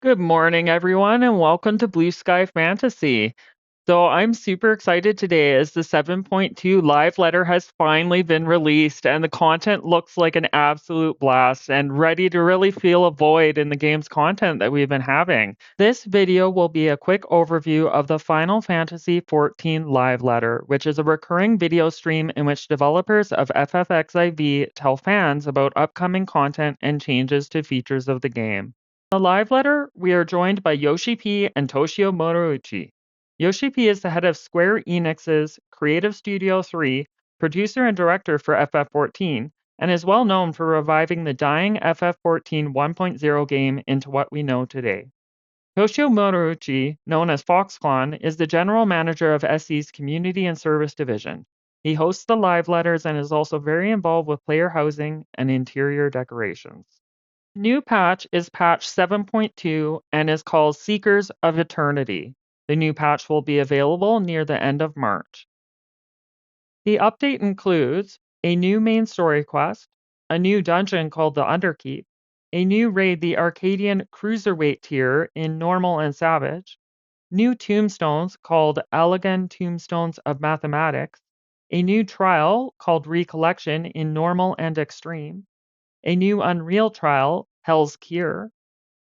Good morning, everyone, and welcome to Blue Sky Fantasy. So, I'm super excited today as the 7.2 live letter has finally been released, and the content looks like an absolute blast and ready to really fill a void in the game's content that we've been having. This video will be a quick overview of the Final Fantasy XIV live letter, which is a recurring video stream in which developers of FFXIV tell fans about upcoming content and changes to features of the game. In the live letter, we are joined by Yoshi-P and Toshio Muroichi. Yoshi-P is the head of Square Enix's Creative Studio 3, producer and director for FF14, and is well known for reviving the dying FF14 1.0 game into what we know today. Toshio Muroichi, known as Foxconn, is the general manager of SE's Community and Service Division. He hosts the live letters and is also very involved with player housing and interior decorations. New patch is patch 7.2 and is called Seekers of Eternity. The new patch will be available near the end of March. The update includes a new main story quest, a new dungeon called the Underkeep, a new raid, the Arcadian Cruiserweight tier in Normal and Savage, new tombstones called Elegant Tombstones of Mathematics, a new trial called Recollection in Normal and Extreme, a new Unreal trial, Hell's Cure,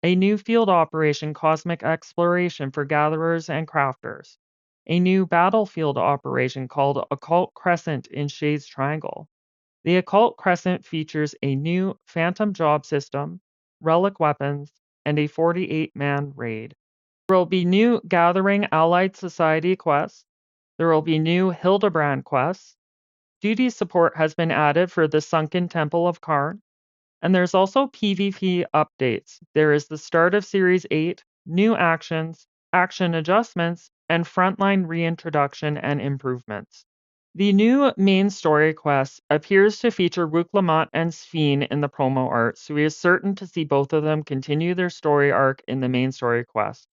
a new field operation, Cosmic Exploration for gatherers and crafters, a new battlefield operation called Occult Crescent in Shades Triangle. The Occult Crescent features a new Phantom Job system, Relic Weapons, and a 48-man raid. There will be new Gathering Allied Society quests. There will be new Hildebrand quests. Duty support has been added for the Sunken Temple of Karn. And there's also PvP updates. There is the start of Series 8, new actions, action adjustments, and frontline reintroduction and improvements. The new main story quest appears to feature Wuklamot and Sphene in the promo art, so we are certain to see both of them continue their story arc in the main story quest.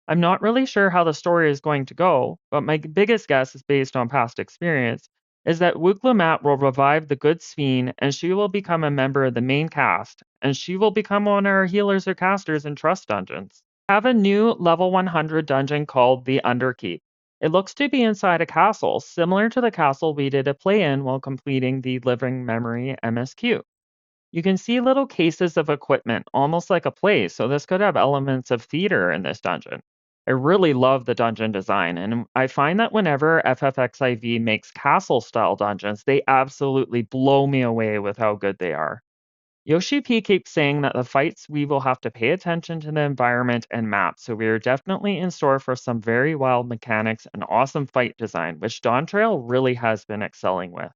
I'm not really sure how the story is going to go, but my biggest guess is based on past experience, is that Wuklamot will revive the good Sphene and she will become a member of the main cast, and she will become one of our healers or casters in Trust Dungeons. I have a new level 100 dungeon called the Underkeep. It looks to be inside a castle, similar to the castle we did a play in while completing the Living Memory MSQ. You can see little cases of equipment, almost like a play, so this could have elements of theater in this dungeon. I really love the dungeon design, and I find that whenever FFXIV makes castle-style dungeons, they absolutely blow me away with how good they are. Yoshi-P keeps saying that the fights we will have to pay attention to the environment and map, so we are definitely in store for some very wild mechanics and awesome fight design, which Dawntrail really has been excelling with.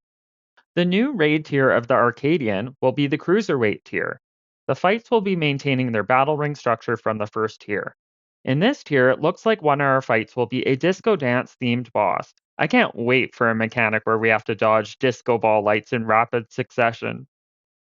The new raid tier of the Arcadian will be the Cruiserweight tier. The fights will be maintaining their battle ring structure from the first tier. In this tier, it looks like one of our fights will be a disco dance themed boss. I can't wait for a mechanic where we have to dodge disco ball lights in rapid succession.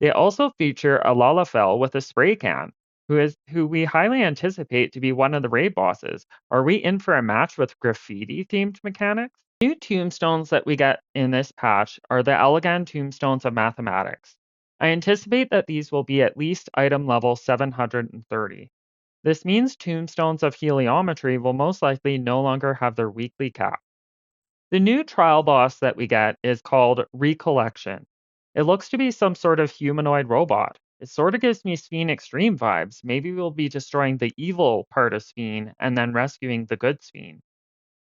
They also feature a Lalafell with a spray can, who we highly anticipate to be one of the raid bosses. Are we in for a match with graffiti themed mechanics? New tombstones that we get in this patch are the Elegant Tombstones of Mathematics. I anticipate that these will be at least item level 730. This means tombstones of heliometry will most likely no longer have their weekly cap. The new trial boss that we get is called Recollection. It looks to be some sort of humanoid robot. It sort of gives me Sphene Extreme vibes. Maybe we'll be destroying the evil part of Sphene and then rescuing the good Sphene.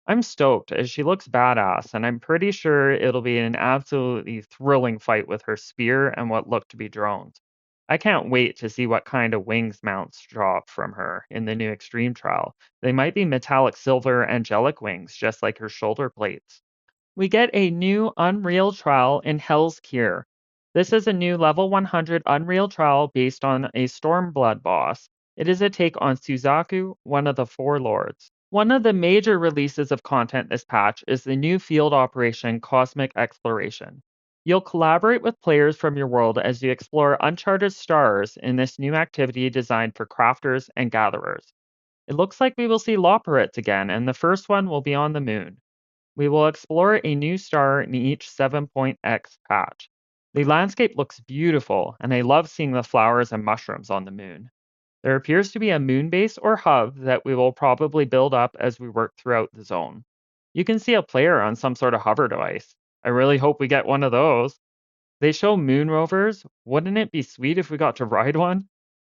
I'm stoked as she looks badass, and I'm pretty sure it'll be an absolutely thrilling fight with her spear and what look to be drones. I can't wait to see what kind of wings mounts drop from her in the new Extreme Trial. They might be metallic silver angelic wings, just like her shoulder plates. We get a new Unreal Trial in Hell's Cure. This is a new level 100 Unreal Trial based on a Stormblood boss. It is a take on Suzaku, one of the Four Lords. One of the major releases of content this patch is the new field operation Cosmic Exploration. You'll collaborate with players from your world as you explore uncharted stars in this new activity designed for crafters and gatherers. It looks like we will see Loporrits again, and the first one will be on the moon. We will explore a new star in each 7.x patch. The landscape looks beautiful, and I love seeing the flowers and mushrooms on the moon. There appears to be a moon base or hub that we will probably build up as we work throughout the zone. You can see a player on some sort of hover device. I really hope we get one of those. They show moon rovers. Wouldn't it be sweet if we got to ride one?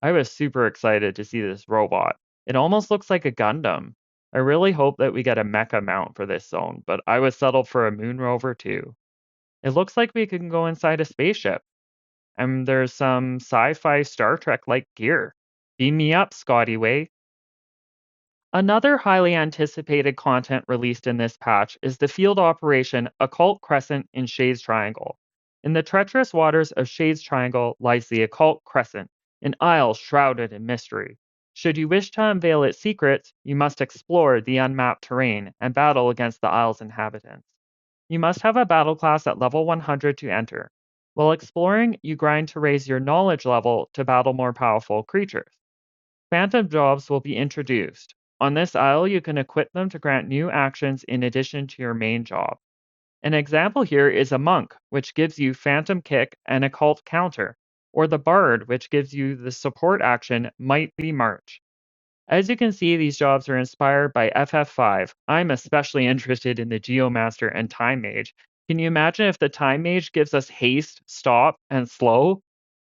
I was super excited to see this robot. It almost looks like a Gundam. I really hope that we get a mecha mount for this zone, but I was settled for a moon rover too. It looks like we can go inside a spaceship, and there's some sci-fi Star Trek like gear. Beam me up, Scotty Way. Another highly anticipated content released in this patch is the field operation Occult Crescent in Shades Triangle. In the treacherous waters of Shades Triangle lies the Occult Crescent, an isle shrouded in mystery. Should you wish to unveil its secrets, you must explore the unmapped terrain and battle against the isle's inhabitants. You must have a battle class at level 100 to enter. While exploring, you grind to raise your knowledge level to battle more powerful creatures. Phantom jobs will be introduced. On this isle, you can equip them to grant new actions in addition to your main job. An example here is a monk, which gives you Phantom Kick and Occult Counter, or the bard, which gives you the support action Might Be March. As you can see, these jobs are inspired by FF5. I'm especially interested in the Geomaster and Time Mage. Can you imagine if the Time Mage gives us haste, stop, and slow?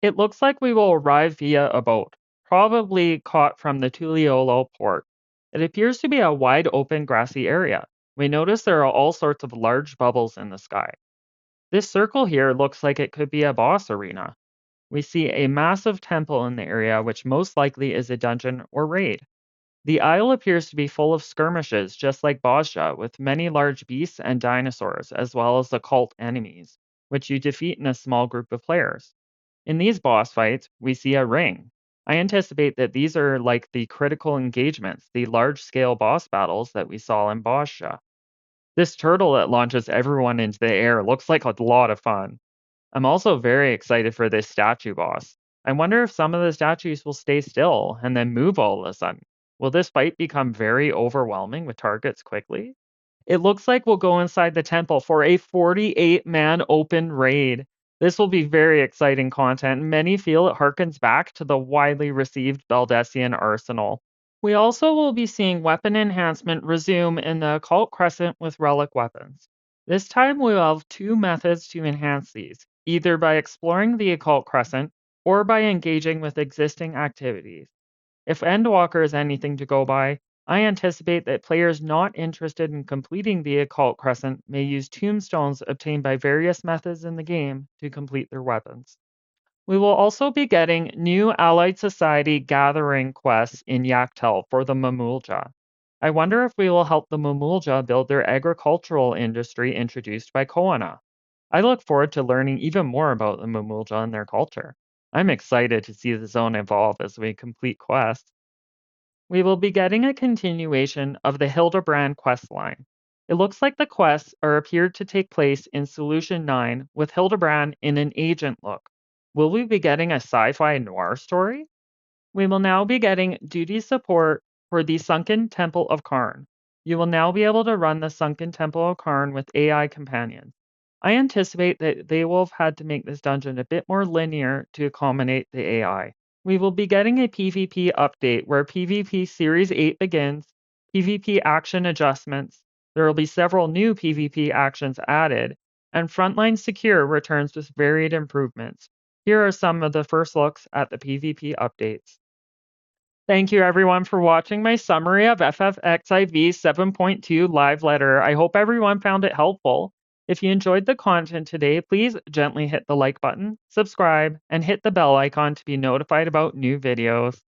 It looks like we will arrive via a boat, probably caught from the Tuliolo port. It appears to be a wide open grassy area. We notice there are all sorts of large bubbles in the sky. This circle here looks like it could be a boss arena. We see a massive temple in the area, which most likely is a dungeon or raid. The isle appears to be full of skirmishes, just like Bozja, with many large beasts and dinosaurs, as well as occult enemies, which you defeat in a small group of players. In these boss fights, we see a ring. I anticipate that these are like the critical engagements, the large scale boss battles that we saw in Bozja. This turtle that launches everyone into the air looks like a lot of fun. I'm also very excited for this statue boss. I wonder if some of the statues will stay still and then move all of a sudden. Will this fight become very overwhelming with targets quickly? It looks like we'll go inside the temple for a 48-man open raid. This will be very exciting content. Many feel it harkens back to the widely received Baldessian arsenal. We also will be seeing weapon enhancement resume in the Occult Crescent with Relic Weapons. This time we will have two methods to enhance these, either by exploring the Occult Crescent or by engaging with existing activities. If Endwalker is anything to go by, I anticipate that players not interested in completing the Occult Crescent may use tombstones obtained by various methods in the game to complete their weapons. We will also be getting new Allied Society gathering quests in Yaktel for the Mamulja. I wonder if we will help the Mamulja build their agricultural industry introduced by Koana. I look forward to learning even more about the Mamulja and their culture. I'm excited to see the zone evolve as we complete quests. We will be getting a continuation of the Hildebrand quest line. It looks like the quests are appeared to take place in Solution 9 with Hildebrand in an agent look. Will we be getting a sci-fi noir story? We will now be getting duty support for the Sunken Temple of Karn. You will now be able to run the Sunken Temple of Karn with AI companions. I anticipate that they will have had to make this dungeon a bit more linear to accommodate the AI. We will be getting a PvP update where PvP Series 8 begins, PvP action adjustments, there will be several new PvP actions added, and Frontline Secure returns with varied improvements. Here are some of the first looks at the PvP updates. Thank you everyone for watching my summary of FFXIV 7.2 live letter. I hope everyone found it helpful. If you enjoyed the content today, please gently hit the like button, subscribe, and hit the bell icon to be notified about new videos.